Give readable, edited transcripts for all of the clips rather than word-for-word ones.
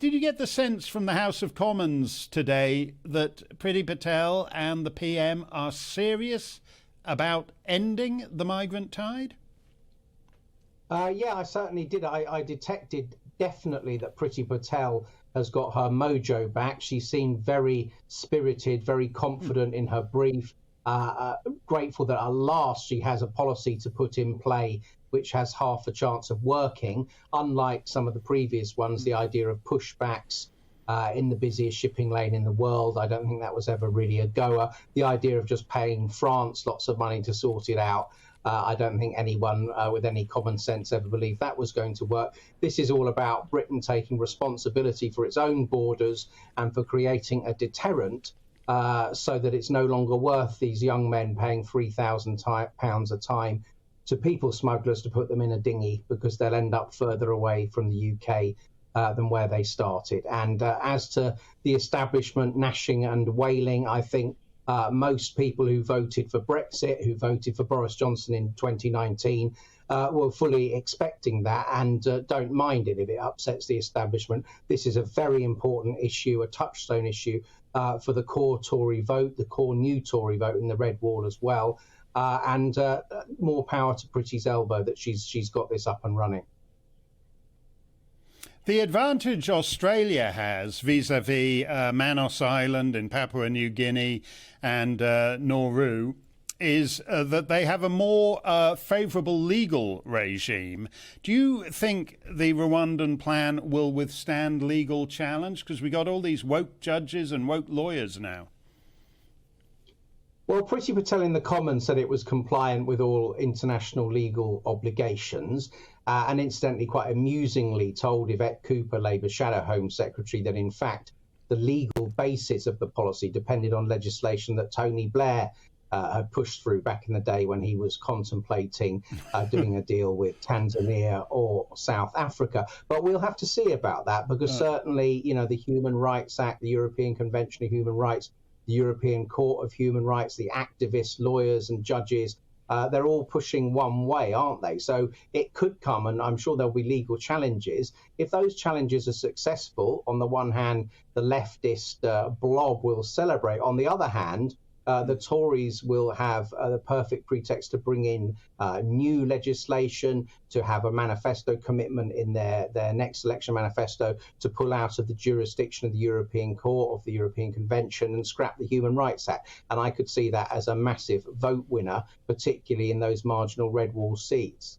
did you get the sense from the House of Commons today that Priti Patel and the PM are serious about ending the migrant tide? Yeah, I certainly did. I detected definitely that Priti Patel has got her mojo back. She seemed very spirited, very confident in her brief, grateful that at last she has a policy to put in play which has half a chance of working, unlike some of the previous ones, the idea of pushbacks in the busiest shipping lane in the world. I don't think that was ever really a goer. The idea of just paying France lots of money to sort it out, I don't think anyone with any common sense ever believed that was going to work. This is all about Britain taking responsibility for its own borders and for creating a deterrent so that it's no longer worth these young men paying £3,000 a time to people smugglers to put them in a dinghy, because they'll end up further away from the UK than where they started. And as to the establishment gnashing and wailing, I think most people who voted for Brexit, who voted for Boris Johnson in 2019, were fully expecting that and don't mind it if it upsets the establishment. This is a very important issue, a touchstone issue for the core Tory vote, the core new Tory vote in the Red Wall as well. And more power to Priti's elbow that she's got this up and running. The advantage Australia has vis-à-vis Manus Island in Papua New Guinea and Nauru is that they have a more favourable legal regime. Do you think the Rwandan plan will withstand legal challenge? Because we got all these woke judges and woke lawyers now. Well, Priti Patel in the Commons said it was compliant with all international legal obligations, and incidentally quite amusingly told Yvette Cooper, Labour Shadow Home Secretary, that in fact the legal basis of the policy depended on legislation that Tony Blair had pushed through back in the day when he was contemplating doing a deal with Tanzania or South Africa. But we'll have to see about that, because certainly, you know, the Human Rights Act, the European Convention of Human Rights, the European Court of Human Rights, the activists, lawyers and judges, they're all pushing one way, aren't they? So it could come, and I'm sure there'll be legal challenges. If those challenges are successful, on the one hand, the leftist blob will celebrate. On the other hand, the Tories will have the perfect pretext to bring in new legislation, to have a manifesto commitment in their next election manifesto to pull out of the jurisdiction of the European Court, of the European Convention, and scrap the Human Rights Act. And I could see that as a massive vote winner, particularly in those marginal red wall seats.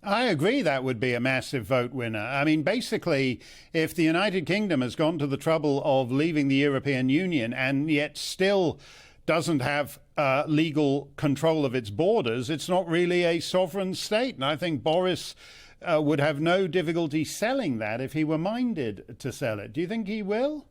I agree that would be a massive vote winner. I mean, basically, if the United Kingdom has gone to the trouble of leaving the European Union and yet still doesn't have legal control of its borders, it's not really a sovereign state. And I think Boris would have no difficulty selling that if he were minded to sell it. Do you think he will?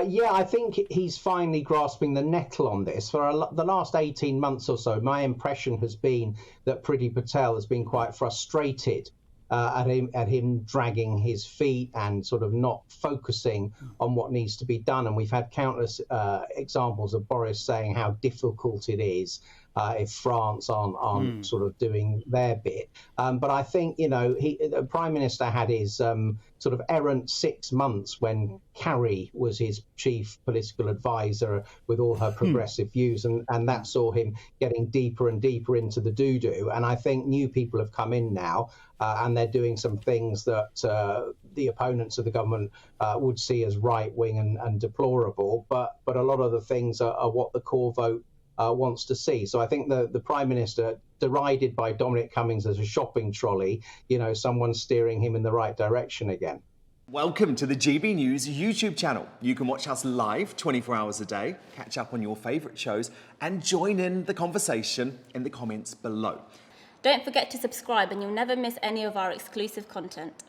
Yeah, I think he's finally grasping the nettle on this. For the last 18 months or so, my impression has been that Priti Patel has been quite frustrated at him dragging his feet and sort of not focusing on what needs to be done. And we've had countless examples of Boris saying how difficult it is if France aren't sort of doing their bit. But I think, you know, the Prime Minister had his sort of errant 6 months when Carrie was his chief political advisor with all her progressive views, and that saw him getting deeper and deeper into the doo-doo. And I think new people have come in now, and they're doing some things that the opponents of the government would see as right-wing and deplorable, but a lot of the things are what the core vote wants to see. So I think the Prime Minister, derided by Dominic Cummings as a shopping trolley, you know, someone steering him in the right direction again. Welcome to the GB News YouTube channel. You can watch us live 24 hours a day, catch up on your favourite shows and join in the conversation in the comments below. Don't forget to subscribe and you'll never miss any of our exclusive content.